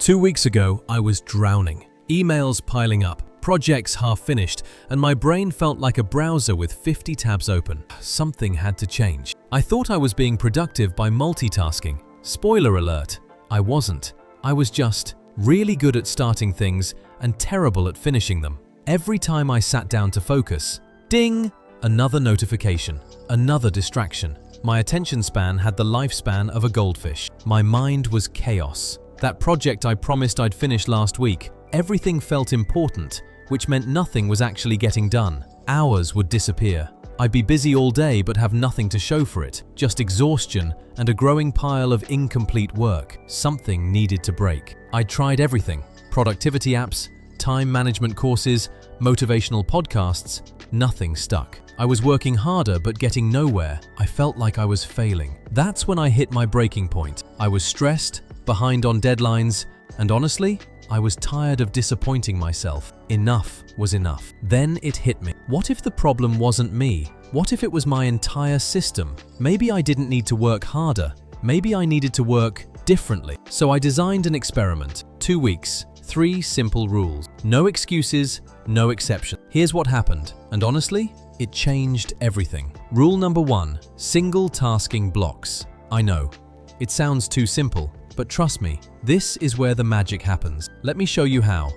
2 weeks ago, I was drowning. Emails piling up, projects half finished, and my brain felt like a browser with 50 tabs open. Something had to change. I thought I was being productive by multitasking. Spoiler alert, I wasn't. I was just really good at starting things and terrible at finishing them. Every time I sat down to focus, ding! Another notification, another distraction. My attention span had the lifespan of a goldfish. My mind was chaos. That project I promised I'd finish last week, everything felt important, which meant nothing was actually getting done. Hours would disappear. I'd be busy all day but have nothing to show for it, just exhaustion and a growing pile of incomplete work. Something needed to break. I tried everything: productivity apps, time management courses, motivational podcasts. Nothing stuck. I was working harder but getting nowhere. I felt like I was failing. That's when I hit my breaking point. I was stressed, behind on deadlines, and honestly, I was tired of disappointing myself. Enough was enough. Then it hit me. What if the problem wasn't me? What if it was my entire system? Maybe I didn't need to work harder. Maybe I needed to work differently. So I designed an experiment. 2 weeks, 3 simple rules. No excuses, no exception. Here's what happened, and honestly, it changed everything. Rule number 1, single tasking blocks. I know, it sounds too simple, but trust me, this is where the magic happens. Let me show you how.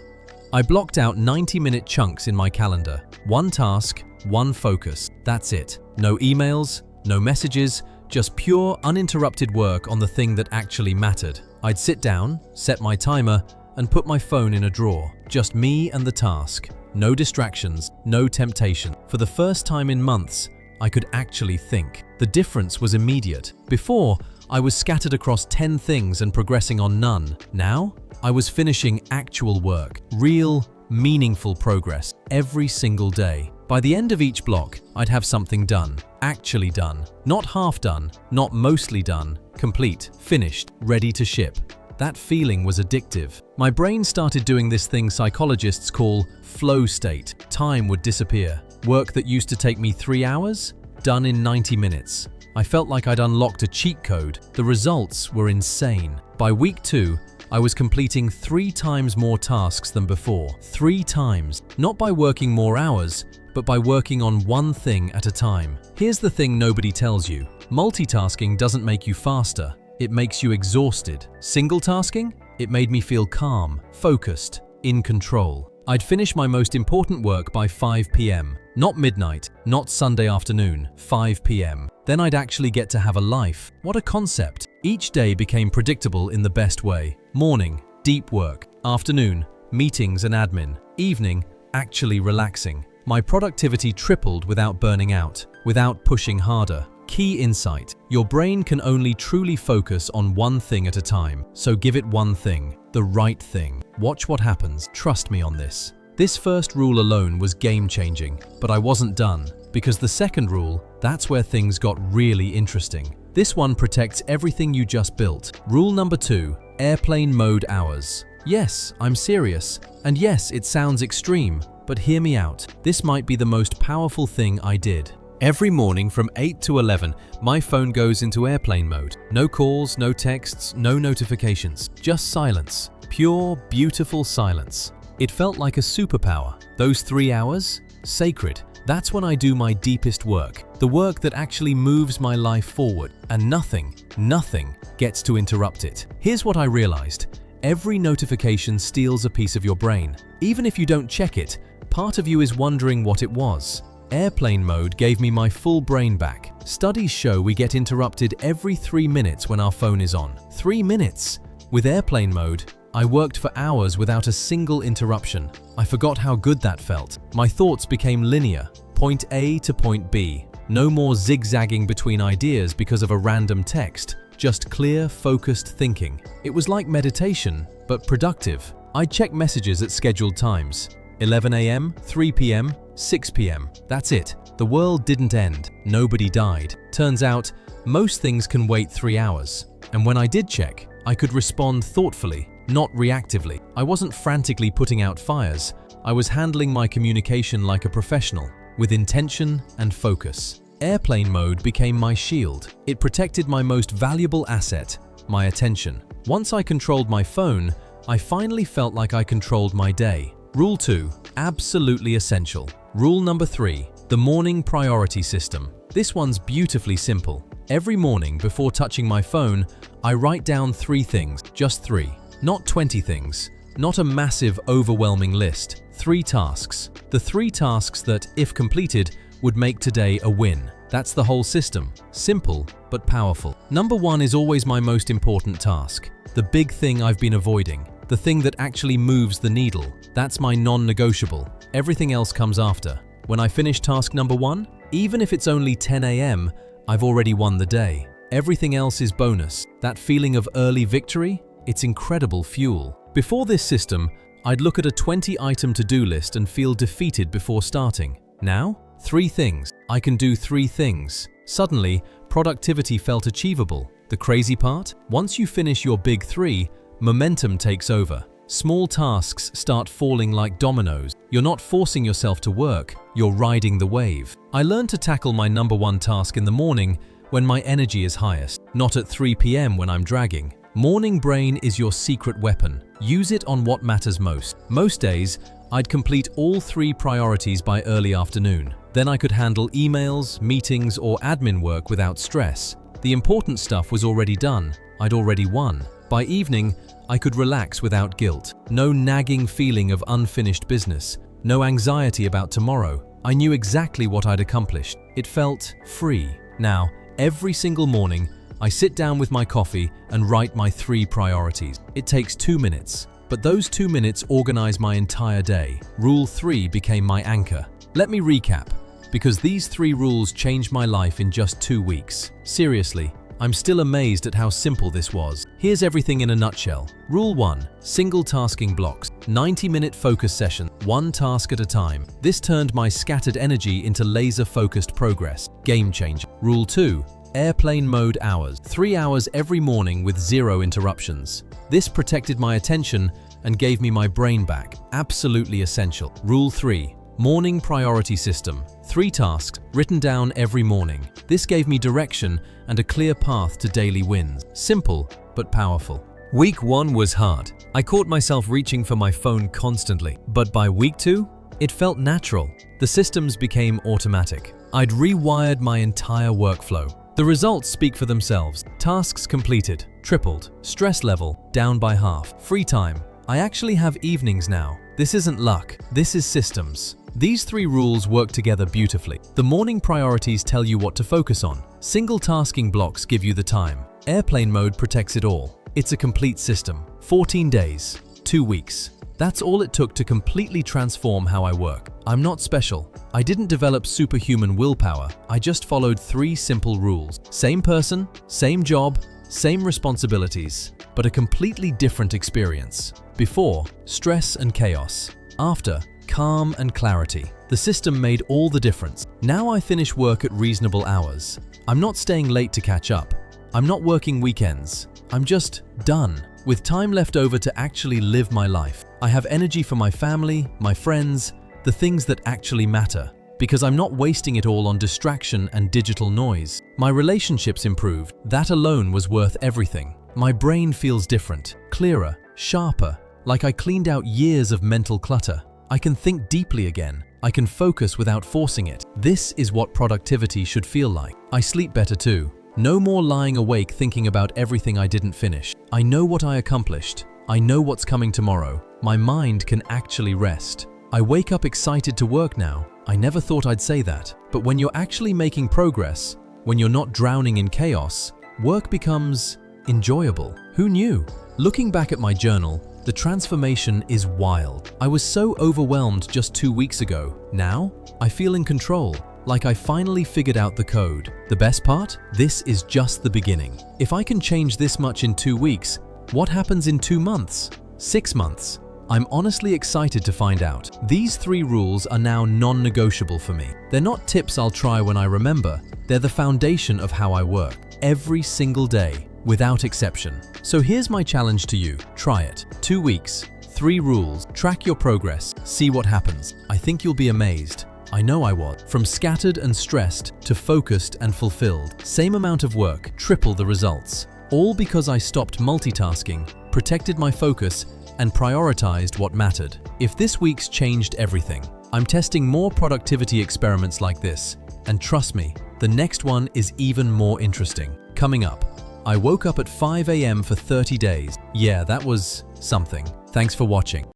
I blocked out 90-minute chunks in my calendar. One task, one focus. That's it. No emails, no messages, just pure, uninterrupted work on the thing that actually mattered. I'd sit down, set my timer, and put my phone in a drawer. Just me and the task. No distractions, no temptation. For the first time in months, I could actually think. The difference was immediate. Before, I was scattered across 10 things and progressing on none. Now, I was finishing actual work, real, meaningful progress, every single day. By the end of each block, I'd have something done, actually done. Not half done, not mostly done, complete, finished, ready to ship. That feeling was addictive. My brain started doing this thing psychologists call flow state. Time would disappear. Work that used to take me 3 hours, done in 90 minutes. I felt like I'd unlocked a cheat code. The results were insane. By week 2, I was completing 3 times more tasks than before. 3 times. Not by working more hours, but by working on one thing at a time. Here's the thing nobody tells you. Multitasking doesn't make you faster. It makes you exhausted. Single tasking? It made me feel calm, focused, in control. I'd finish my most important work by 5 p.m. Not midnight, not Sunday afternoon, 5 p.m. Then I'd actually get to have a life. What a concept. Each day became predictable in the best way. Morning, deep work. Afternoon, meetings and admin. Evening, actually relaxing. My productivity tripled without burning out, without pushing harder. Key insight: your brain can only truly focus on one thing at a time, so give it one thing, the right thing. Watch what happens, trust me on this. This first rule alone was game-changing, but I wasn't done, because the second rule, that's where things got really interesting. This one protects everything you just built. Rule number 2, airplane mode hours. Yes, I'm serious, and yes, it sounds extreme, but hear me out. This might be the most powerful thing I did. Every morning from 8 to 11, my phone goes into airplane mode. No calls, no texts, no notifications, just silence. Pure, beautiful silence. It felt like a superpower. Those 3 hours? Sacred. That's when I do my deepest work. The work that actually moves my life forward. And nothing gets to interrupt it. Here's what I realized. Every notification steals a piece of your brain. Even if you don't check it, part of you is wondering what it was. Airplane mode gave me my full brain back. Studies show we get interrupted every 3 minutes when our phone is on. 3 minutes! With airplane mode, I worked for hours without a single interruption. I forgot how good that felt. My thoughts became linear, point A to point B. No more zigzagging between ideas because of a random text. Just clear, focused thinking. It was like meditation, but productive. I'd check messages at scheduled times. 11 a.m., 3 p.m., 6 p.m. That's it. The world didn't end. Nobody died. Turns out, most things can wait 3 hours. And when I did check, I could respond thoughtfully, not reactively. I wasn't frantically putting out fires. I was handling my communication like a professional, with intention and focus. Airplane mode became my shield. It protected my most valuable asset, my attention. Once I controlled my phone, I finally felt like I controlled my day. Rule 2. Absolutely essential. Rule number 3. The morning priority system. This one's beautifully simple. Every morning before touching my phone, I write down 3 things, just 3. Not 20 things. Not a massive, overwhelming list. 3 tasks. The 3 tasks that, if completed, would make today a win. That's the whole system. Simple, but powerful. Number 1 is always my most important task. The big thing I've been avoiding. The thing that actually moves the needle. That's my non-negotiable. Everything else comes after. When I finish task number 1, even if it's only 10 a.m., I've already won the day. Everything else is bonus. That feeling of early victory? It's incredible fuel. Before this system, I'd look at a 20-item to-do list and feel defeated before starting. Now, 3 things. I can do 3 things. Suddenly, productivity felt achievable. The crazy part? Once you finish your big 3, momentum takes over. Small tasks start falling like dominoes. You're not forcing yourself to work, you're riding the wave. I learned to tackle my number 1 task in the morning when my energy is highest, not at 3 p.m. when I'm dragging. Morning brain is your secret weapon. Use it on what matters most. Most days, I'd complete all 3 priorities by early afternoon. Then I could handle emails, meetings, or admin work without stress. The important stuff was already done. I'd already won. By evening, I could relax without guilt. No nagging feeling of unfinished business. No anxiety about tomorrow. I knew exactly what I'd accomplished. It felt free. Now, every single morning, I sit down with my coffee and write my 3 priorities. It takes 2 minutes, but those 2 minutes organize my entire day. Rule 3 became my anchor. Let me recap, because these 3 rules changed my life in just 2 weeks. Seriously, I'm still amazed at how simple this was. Here's everything in a nutshell. Rule 1. Single tasking blocks. 90-minute focus session, 1 task at a time. This turned my scattered energy into laser-focused progress. Game changer. Rule 2. Airplane mode hours. 3 hours every morning with 0 interruptions. This protected my attention and gave me my brain back. Absolutely essential. Rule 3. Morning priority system. 3 tasks written down every morning. This gave me direction and a clear path to daily wins. Simple, but powerful. Week 1 was hard. I caught myself reaching for my phone constantly. But by week 2, it felt natural. The systems became automatic. I'd rewired my entire workflow. The results speak for themselves. Tasks completed, tripled. Stress level, down by half. Free time. I actually have evenings now. This isn't luck, this is systems. These 3 rules work together beautifully. The morning priorities tell you what to focus on. Single tasking blocks give you the time. Airplane mode protects it all. It's a complete system. 14 days, 2 weeks. That's all it took to completely transform how I work. I'm not special. I didn't develop superhuman willpower. I just followed 3 simple rules. Same person, same job, same responsibilities, but a completely different experience. Before, stress and chaos. After, calm and clarity. The system made all the difference. Now I finish work at reasonable hours. I'm not staying late to catch up. I'm not working weekends. I'm just done, with time left over to actually live my life. I have energy for my family, my friends, the things that actually matter, because I'm not wasting it all on distraction and digital noise. My relationships improved. That alone was worth everything. My brain feels different, clearer, sharper, like I cleaned out years of mental clutter. I can think deeply again. I can focus without forcing it. This is what productivity should feel like. I sleep better too. No more lying awake thinking about everything I didn't finish. I know what I accomplished. I know what's coming tomorrow. My mind can actually rest. I wake up excited to work now. I never thought I'd say that. But when you're actually making progress, when you're not drowning in chaos, work becomes enjoyable. Who knew? Looking back at my journal, the transformation is wild. I was so overwhelmed just 2 weeks ago. Now, I feel in control, like I finally figured out the code. The best part? This is just the beginning. If I can change this much in 2 weeks, what happens in 2 months? 6 months? I'm honestly excited to find out. These 3 rules are now non-negotiable for me. They're not tips I'll try when I remember. They're the foundation of how I work, every single day, without exception. So here's my challenge to you. Try it. 2 weeks, 3 rules, track your progress, see what happens. I think you'll be amazed. I know I was. From scattered and stressed to focused and fulfilled. Same amount of work, triple the results. All because I stopped multitasking, protected my focus, and prioritized what mattered. If this week's changed everything, I'm testing more productivity experiments like this. And trust me, the next one is even more interesting. Coming up, I woke up at 5 a.m. for 30 days. Yeah, that was something. Thanks for watching.